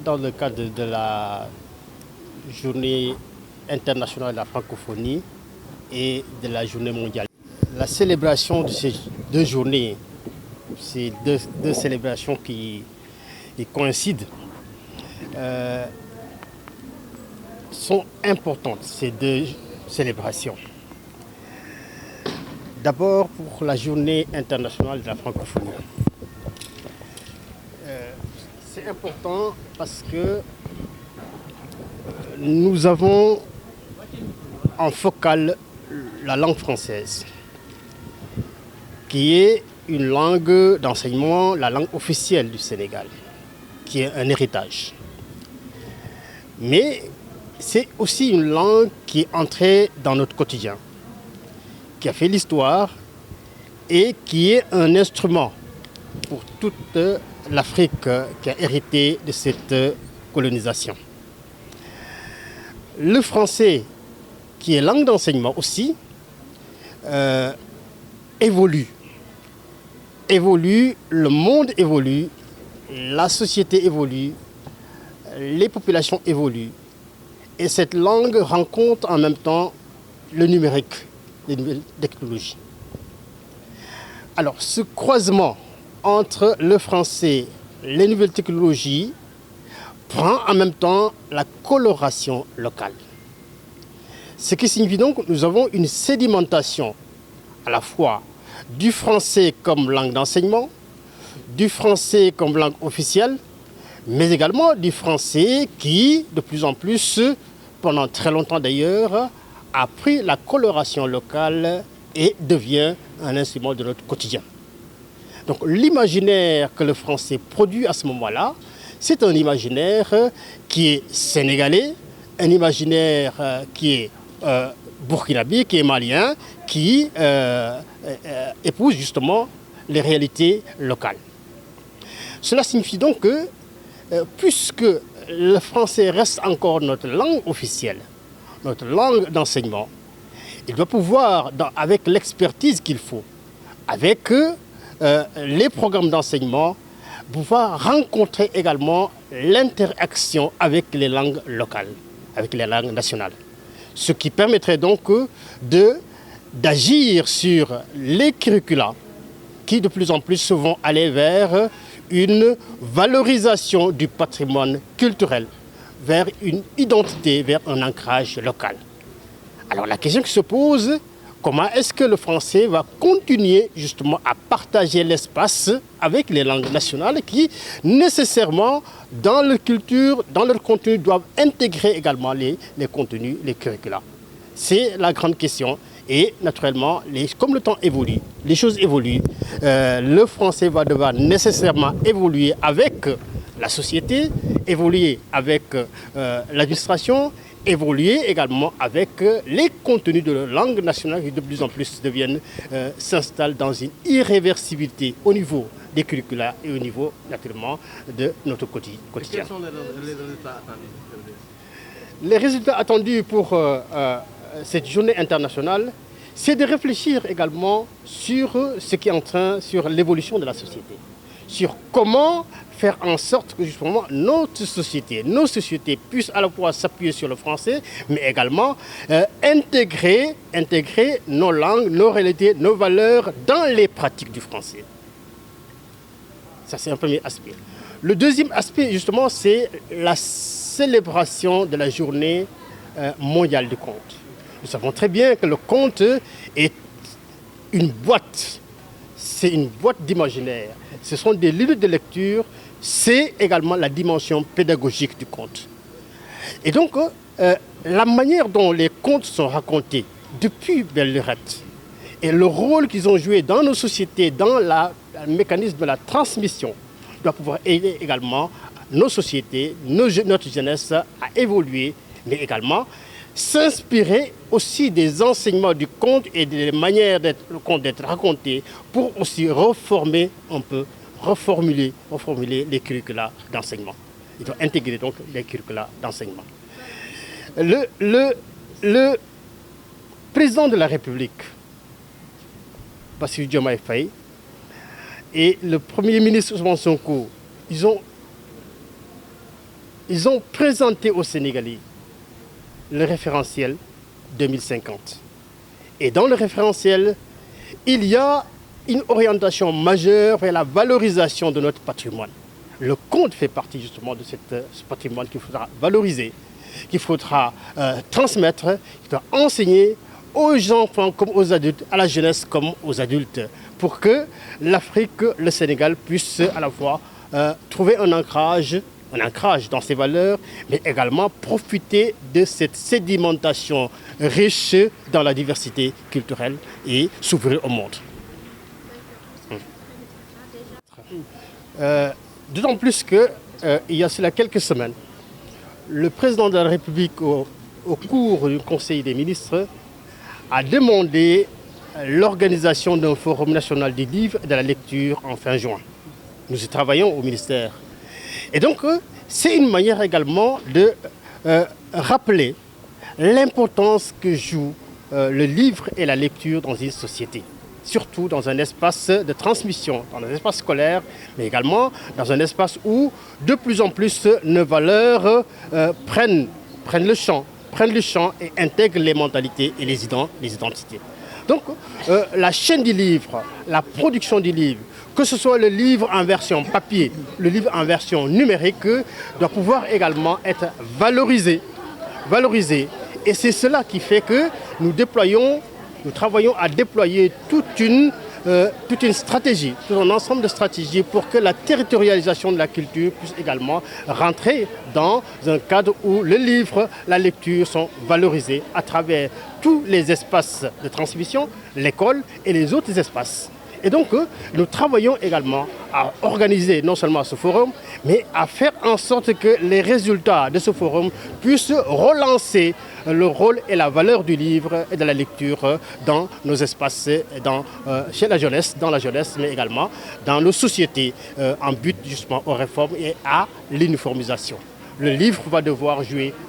dans le cadre de la journée internationale de la francophonie et de la journée mondiale. La célébration de ces deux journées, ces deux célébrations qui coïncident, sont importantes, ces deux célébrations. D'abord pour la journée internationale de la francophonie. C'est important parce que nous avons en focale la langue française, qui est une langue d'enseignement, la langue officielle du Sénégal, qui est un héritage. Mais c'est aussi une langue qui est entrée dans notre quotidien, qui a fait l'histoire et qui est un instrument pour toute l'Afrique qui a hérité de cette colonisation. Le français, qui est langue d'enseignement aussi, évolue. Le monde évolue, la société évolue, les populations évoluent. Et cette langue rencontre en même temps le numérique, les nouvelles technologies. Alors, ce croisement entre le français et les nouvelles technologies prend en même temps la coloration locale. Ce qui signifie donc que nous avons une sédimentation à la fois du français comme langue d'enseignement, du français comme langue officielle, mais également du français qui, de plus en plus, pendant très longtemps d'ailleurs, a pris la coloration locale et devient un instrument de notre quotidien. Donc l'imaginaire que le français produit à ce moment-là, c'est un imaginaire qui est sénégalais, un imaginaire qui est burkinabé, qui est malien, qui épouse justement les réalités locales. Cela signifie donc que, puisque le français reste encore notre langue officielle, notre langue d'enseignement, il doit pouvoir, avec l'expertise qu'il faut, avec les programmes d'enseignement, pouvoir rencontrer également l'interaction avec les langues locales, avec les langues nationales. Ce qui permettrait donc d'agir sur les curricula qui de plus en plus vont aller vers une valorisation du patrimoine culturel, vers une identité, vers un ancrage local. Alors la question qui se pose, comment est-ce que le français va continuer justement à partager l'espace avec les langues nationales qui nécessairement dans leur culture, dans leur contenu doivent intégrer également les contenus, les curricula. C'est la grande question et naturellement, comme le temps évolue, les choses évoluent, le français va devoir nécessairement évoluer avec la société, évoluer avec l'administration, évoluer également avec les contenus de la langue nationale qui de plus en plus s'installent dans une irréversibilité au niveau des curricula et au niveau naturellement de notre quotidien. Quels sont les résultats attendus? Les résultats attendus pour cette journée internationale, c'est de réfléchir également sur ce qui est en train, sur l'évolution de la société, sur comment faire en sorte que justement nos sociétés puissent à la fois s'appuyer sur le français, mais également intégrer nos langues, nos réalités, nos valeurs dans les pratiques du français. Ça, c'est un premier aspect. Le deuxième aspect, justement, c'est la célébration de la journée mondiale du conte. Nous savons très bien que le conte est une boîte, c'est une boîte d'imaginaire. Ce sont des livres de lecture, c'est également la dimension pédagogique du conte. Et donc, la manière dont les contes sont racontés depuis belle lurette et le rôle qu'ils ont joué dans nos sociétés, dans le mécanisme de la transmission, doit pouvoir aider également nos sociétés, notre jeunesse à évoluer, mais également s'inspirer aussi des enseignements du conte et des manières d'être raconté pour aussi reformuler les curricula d'enseignement. Il doit intégrer donc les curricula d'enseignement. Le président de la République, Bassirou Diomaye Faye, et le Premier ministre Ousmane Sonko, ils ont ils ont présenté aux Sénégalais le référentiel 2050. Et dans le référentiel, il y a une orientation majeure vers la valorisation de notre patrimoine. Le conte fait partie justement de ce patrimoine qu'il faudra valoriser, qu'il faudra transmettre, qu'il faudra enseigner aux enfants comme aux adultes, à la jeunesse comme aux adultes, pour que l'Afrique, le Sénégal puissent à la fois trouver un ancrage dans ses valeurs, mais également profiter de cette sédimentation riche dans la diversité culturelle et s'ouvrir au monde. D'autant plus qu'il y a cela quelques semaines, le président de la République, au cours du Conseil des ministres, a demandé l'organisation d'un forum national des livres et de la lecture en fin juin. Nous y travaillons au ministère. Et donc, c'est une manière également de rappeler l'importance que joue le livre et la lecture dans une société. Surtout dans un espace de transmission, dans un espace scolaire, mais également dans un espace où de plus en plus nos valeurs prennent le champ et intègrent les mentalités et les identités. Donc la chaîne du livre, la production du livre, que ce soit le livre en version papier, le livre en version numérique, doit pouvoir également être valorisé. Et c'est cela qui fait que nous travaillons à déployer toute une stratégie, tout un ensemble de stratégies pour que la territorialisation de la culture puisse également rentrer dans un cadre où le livre, la lecture sont valorisés à travers tous les espaces de transmission, l'école et les autres espaces. Et donc, nous travaillons également à organiser non seulement ce forum, mais à faire en sorte que les résultats de ce forum puissent relancer le rôle et la valeur du livre et de la lecture dans nos espaces, chez la jeunesse, mais également dans nos sociétés, en but justement aux réformes et à l'uniformisation. Le livre va devoir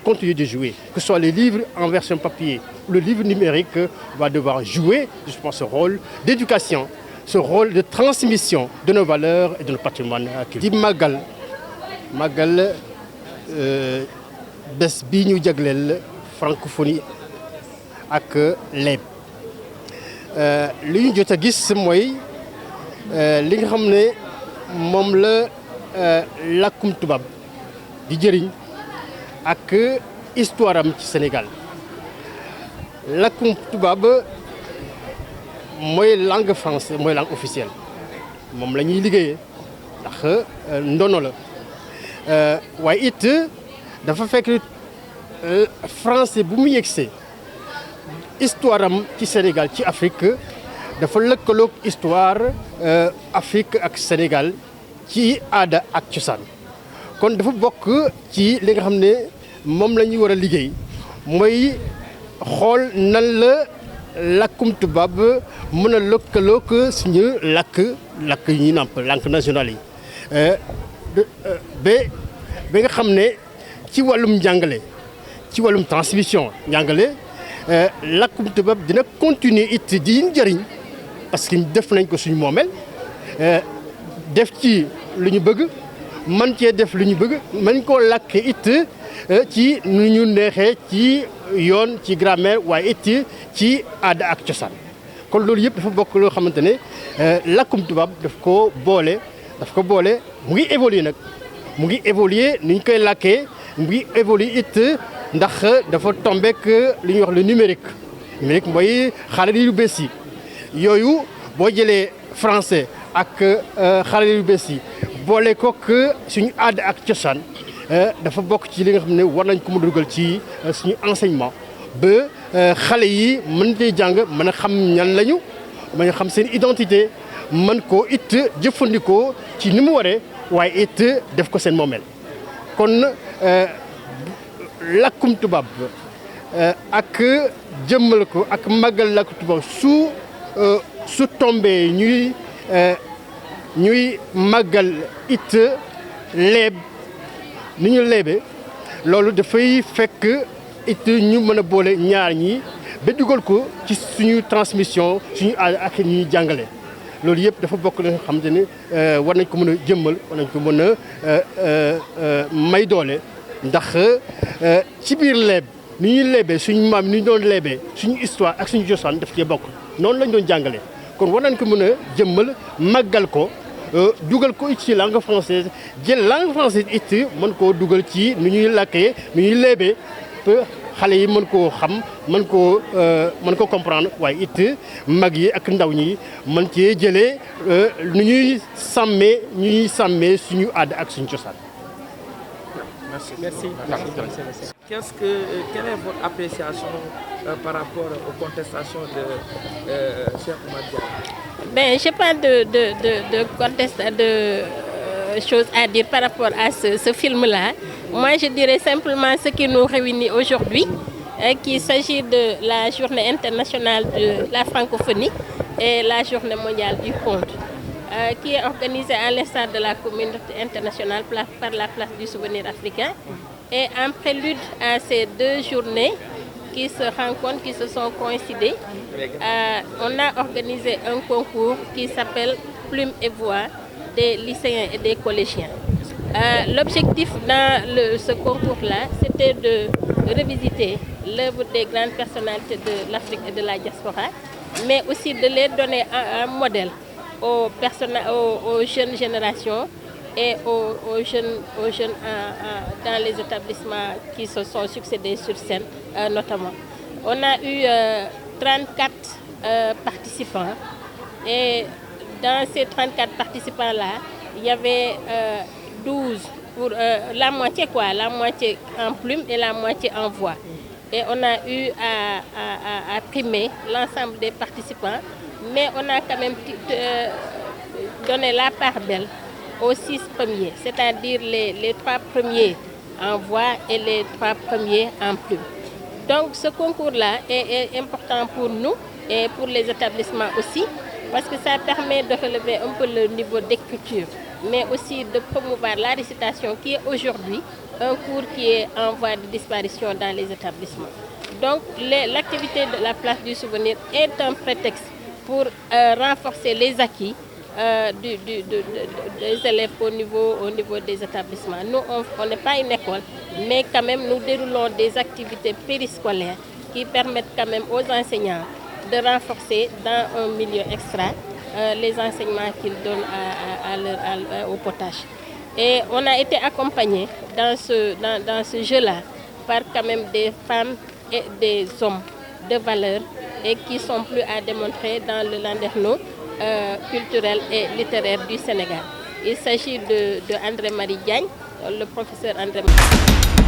continuer de jouer, que ce soit les livres en version papier ou le livre numérique va devoir jouer justement ce rôle d'éducation, ce rôle de transmission de nos valeurs et de nos patrimoine culturel. Di màggal bés bi ñu jagleel francophonie ak léeb li ñu jot a gis mooy li nga xam ne moom la làkkum tubaab di jëriñ ak histoire am ci Sénégal. Làkkum tubaab mooy langue française, mooy langue officielle moom la ñuy liggéeyee ndax ndono la waaye it dafa fekk français bu mu yegsee histoire am ci Sénégal ci Afrique dafa lëkkaloog histoire Afrique ak Sénégal ci aada ak cosaan kon dafa bokk ci li nga xam ne moom la ñuy war a liggéey mooy xool nan la làkkum tubaab mën a lëkkaloog suñu làkk yi ñuy nàmp langue nationale yi ba nga xam ne ci wàllum njàngale ci wàllum transmission njàngale làkkum tubaab dina continuer it di njëriñ parce que def nañ ko suñu moomeel def ci lu ñu bëgg man cee def lu ñu bëgg man koo làkk it ci nu ñu neexee ci yoon ci grammaire waaye it ci aada ak cosaan kon loolu yëpp dafa bokk loo xamante ne làkkum tubaab daf ko boole mu ngi évoluer nag mu ngi évoluer ni ñu koy làkkee mu ngi évoluer it ndax dafa tombeek li ñuy wax le numérique mooy xarala yu bees yi yooyu boo jëlee français ak xarala yu bees yi boole kook suñu aada ak cosaan dafa bokk ci li nga xam ne war nañ ko mën a dugal ci suñu enseignement ba xale yi mën cee jàng mën a xam ñan lañu mën a xam seen identité mën koo it jëfandikoo ci ni mu waree waaye it def ko seen moomeel kon làkkum tubaab ak jëmmal ko ak màggal làkkum tubaab su tombee ñuy màggal it leeb ni ñu leebe loolu dafay fekk it ñu mën a boole ñaar ñi ba dugal ko ci suñu transmission suñu ak ñuy jàngale loolu yëpp dafa bokk la nga xamante ne war nañ ko mën a jëmmal war nañ ko mën a may doole ndax ci biir leeb ni ñuy leebee suñu maam ni ñu doon leebee suñu histoire ak suñu cosaan daf cee bokk noonu lañ doon jàngalee kon war nañ ko mën a jëmmal màggal ko dugal ko ci langue française jël langue française it mën koo dugal ci nu ñuy làkkee nu ñuy leebee xale yi mën koo xam mën ko comprendre waaye it mag yi ak ndaw ñi mën cee jëlee nu ñuy sàmmee suñu aada ak suñu cosaan. Merci. Quelle est votre appréciation par rapport aux contestations de Cheikh Oumar Diagne? Ben, j'ai pas de choses à dire par rapport à ce film-là. Moi, je dirais simplement ce qui nous réunit aujourd'hui, qu'il s'agit de la journée internationale de la francophonie et la journée mondiale du conte, qui est organisée à l'instar de la communauté internationale par la place du souvenir africain. Et en prélude à ces deux journées qui se rencontrent, qui se sont coïncidées, on a organisé un concours qui s'appelle Plume et Voix des lycéens et des collégiens. L'objectif dans ce concours-là, c'était de revisiter l'œuvre des grandes personnalités de l'Afrique et de la diaspora, mais aussi de les donner un modèle aux jeunes générations et aux jeunes dans les établissements qui se sont succédés sur scène notamment. On a eu 34 participants et dans ces 34 participants-là, il y avait 12 pour la moitié en plume et la moitié en voix. Et on a eu à primer l'ensemble des participants, mais on a quand même donné la part belle aux 6 premiers, c'est-à-dire les 3 premiers en voix et les 3 premiers en plume. Donc ce concours-là est important pour nous et pour les établissements aussi, parce que ça permet de relever un peu le niveau d'écriture, mais aussi de promouvoir la récitation qui est aujourd'hui un cours qui est en voie de disparition dans les établissements. Donc l'activité de la place du souvenir est un prétexte pour renforcer les acquis des élèves au niveau des établissements. Nous, on n'est pas une école, mais quand même nous déroulons des activités périscolaires qui permettent quand même aux enseignants de renforcer dans un milieu extra les enseignements qu'ils donnent au potage. Et on a été accompagnés dans ce jeu-là par quand même des femmes et des hommes de valeur et qui sont plus à démontrer dans le landerneau culturel et littéraire du Sénégal. Il s'agit de André Marie Diagne, le professeur André Marie.